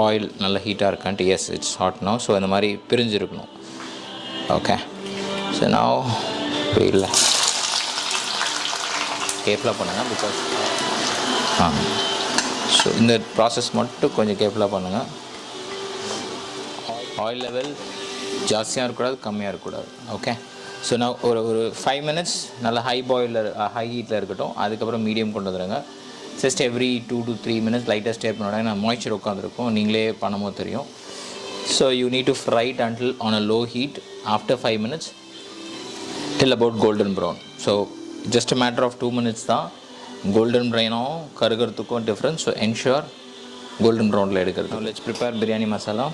Oil நல்ல ஹீட்டாக இருக்கான்ட்டு. Yes, it's hot no. So இந்த மாதிரி பிரிஞ்சிருக்கணும். ஓகே, ஸோ நான் இல்லை கேர்ஃபுல்லாக பண்ணுங்கள். பிகாஸ் ஸோ இந்த ப்ராசஸ் மட்டும் கொஞ்சம் கேர்ஃபுல்லாக பண்ணுங்கள். ஆயில் லெவல் ஜாஸ்தியாக இருக்கக்கூடாது, கம்மியாக இருக்கக்கூடாது. ஓகே, ஸோ நான் ஒரு 5 minutes நல்லா ஹை ஹீட்டில் இருக்கட்டும். அதுக்கப்புறம் மீடியம் கொண்டு வந்துடுங்க. ஜஸ்ட் எவ்ரி 2 to 3 minutes லைட்டாக ஸ்டே பண்ணோட நான் மாய்ச்சர் உட்காந்துருக்கும். நீங்களே பண்ணும்போது தெரியும். So you need to fry it until on a low heat after 5 minutes till about golden brown. ஸோ ஜஸ்ட் a matter of 2 minutes தான். கோல்டன் ப்ரௌனும் கருகிறதுக்கும் டிஃப்ரென்ஸ். ஸோ என்ஷூர் கோல்டன் ப்ரௌனில் எடுக்கிறது. Let's prepare biryani masala.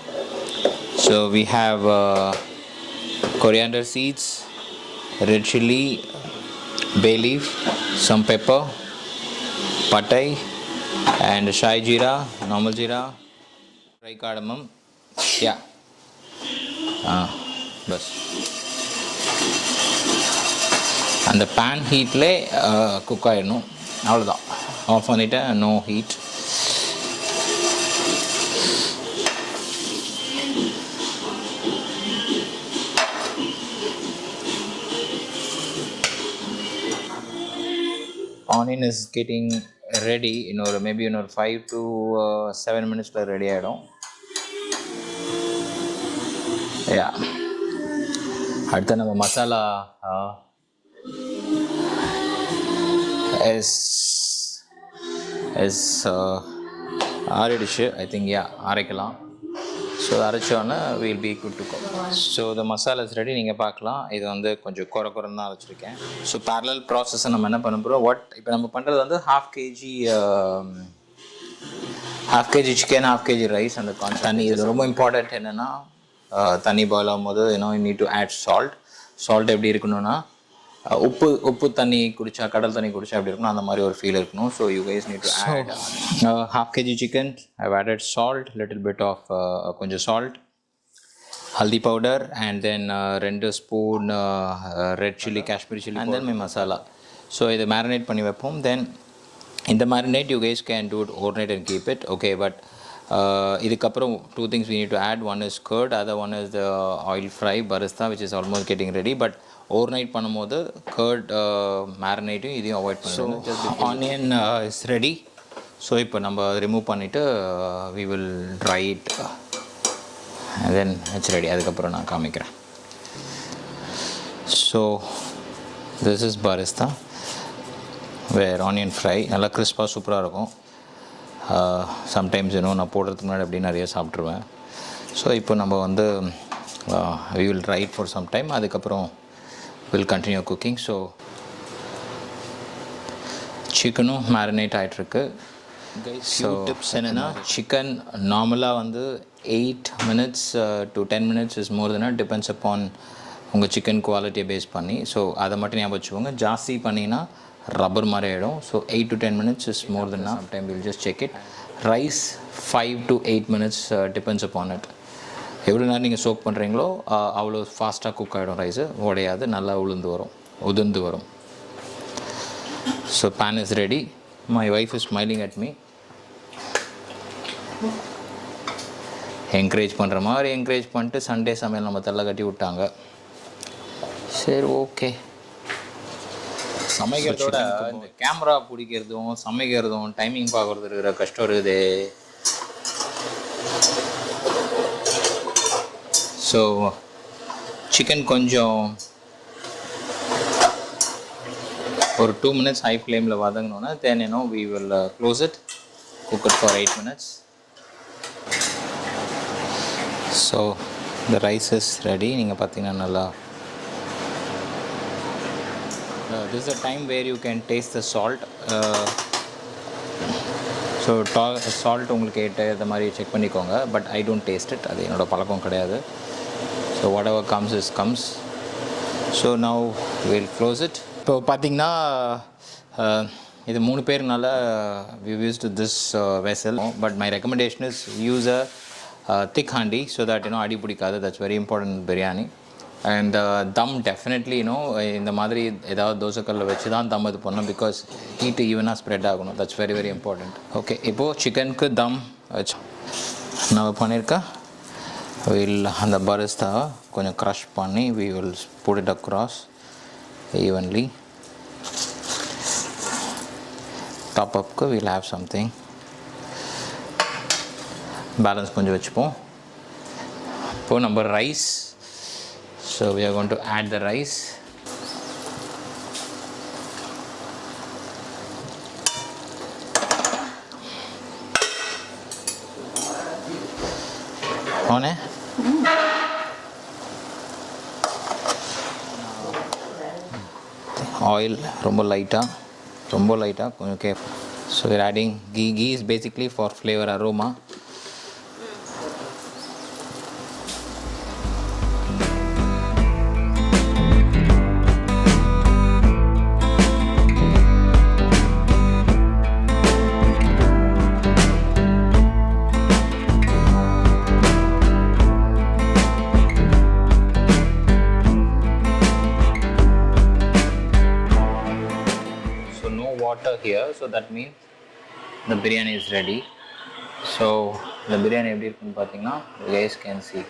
So we have coriander seeds, red chili, bay leaf, some pepper, pattai and shai jeera, normal jeera, dry cardamom. Yeah, பஸ் அந்த pan ஹீட்லே cook ஆகிடணும். அவ்வளோதான். ஆஃப் பண்ணிவிட்டேன். No heat. Onion is getting ready. Maybe 5 to 7 minutes ready ஆகிடும். Yeah, அடுத்து நம்ம மசாலா ஆறிடுச்சு ஐ திங்க். யா, அரைக்கலாம். ஸோ அரைச்சோன்னே will be good to go. So the masala is ready. நீங்கள் பார்க்கலாம். இது கொஞ்சம் குறைன்னு தான் அரைச்சிருக்கேன். ஸோ பேரலல் ப்ராசஸை நம்ம என்ன பண்ண போகிறோம், இப்போ நம்ம பண்ணுறது half kg chicken, half kg rice. அந்த தண்ணி இது ரொம்ப இம்பார்ட்டண்ட். என்னென்னா தண்ணி பாயில் ஆகும்போது you need to add salt எப்படி இருக்கணும்னா உப்பு தண்ணி குடித்தா, கடல் தண்ணி குடித்தா எப்படி இருக்கணும், அந்த மாதிரி ஒரு ஃபீல் இருக்கணும். So you guys need to add half kg chicken. I've added salt, little bit of கொஞ்சம் salt, haldi powder, and then 2 spoon red chilli, Kashmiri chilli, and then my masala. So இதை மேரினேட் பண்ணி வைப்போம். தென் இந்த marinate you guys can do it overnight and keep it. Okay, but இதுக்கப்புறம் 2 things we need to add. One is curd, other one is the oil fry barista, which is almost getting ready. But overnight பண்ணும்போது curd marinate இதையும் avoid பண்ணுங்க. So onion is ready. So இப்போ நம்ம remove பண்ணிவிட்டு we will dry it and then it's ready. அதுக்கப்புறம் நான் காமிக்கிறேன். So this is barista where onion fry நல்லா கிறிஸ்பாக சூப்பராக இருக்கும். சம்டைம்ஸ் நான் போடுறதுக்கு முன்னாடி அப்படி நிறைய சாப்பிட்ருவேன். ஸோ இப்போ நம்ம we will try it for some time. அதுக்கப்புறம் we'll continue cooking. ஸோ சிக்கனும் மேரினேட் ஆகிட்டுருக்கு. ஸோ டிப்ஸ் என்னென்னா, சிக்கன் நார்மலாக 8 minutes to 10 minutes is more then depends upon உங்கள் சிக்கன் குவாலிட்டியை பேஸ் பண்ணி. ஸோ அதை மட்டும் ஞாபகம் வச்சுக்கோங்க. ஜாஸ்தி பண்ணிங்கன்னா ரப்பர் மாதிரி ஆகிடும். So 8 to 10 minutes is more then. Sometime will just check it. Rice 5 to 8 minutes depends upon it. எவ்வளோ நேரம் நீங்கள் சோக் பண்ணுறீங்களோ அவ்வளோ ஃபாஸ்ட்டாக குக் ஆகிடும். ரைஸு உடையாது, நல்லா உதிர்ந்து வரும். So pan is ready. My wife is smiling at me. Encourage பண்ணுற மாதிரி என்கரேஜ் பண்ணிட்டு சண்டே சமையல் நம்ம தள்ள கட்டி விட்டாங்க. சரி, ஓகே. சமைக்கிறதோட இந்த கேமரா பிடிக்கிறதும் சமைக்கிறதும் டைமிங் பார்க்குறது இருக்கிற கஷ்டம் இருக்குது. ஸோ சிக்கன் கொஞ்சம் ஒரு 2 minutes ஹை ஃப்ளேமில் வதங்கினோன்னா தென் we will close it, cook it for 8 minutes. So the rice is ready. நீங்கள் பார்த்தீங்கன்னா நல்லா this is a time where you can taste the salt. So salt உங்களுக்கு இந்த மாதிரி செக் பண்ணிக்கோங்க. But I don't taste it. அது என்னோடய பழக்கம் கிடையாது. So what ever comes is comes. So now will close it. இப்போ பார்த்தீங்கன்னா இது 3 பேர்னால we used this vessel. But my recommendation is use a thick handi so that அடி பிடிக்காது. That's very important in biryani. And them definitely இந்த மாதிரி ஏதாவது தோசைக்கல்லில் வச்சு தான் தம் இது பண்ணணும். பிகாஸ் ஹீட்டு ஈவனாக ஸ்ப்ரெட் ஆகணும். That's very very important. Okay, இப்போது சிக்கனுக்கு தம் வச்சு நம்ம பண்ணியிருக்க வில் அந்த பரிஸ்தாவை கொஞ்சம் க்ரஷ் பண்ணி we will put it across evenly. Top upக்கு we'll have something பேலன்ஸ் கொஞ்சம் வச்சுப்போம். இப்போது நம்ம rice, so we are going to add the rice. அவனே ஆயில் ரொம்ப லைட்டாக கொஞ்சம் gap. So we're adding ghee. Ghee is basically for flavor aroma. Water here, so that means the biryani is ready. So the biryani எப்படி இருக்குன்னு பார்த்தீங்கன்னா you guys can see.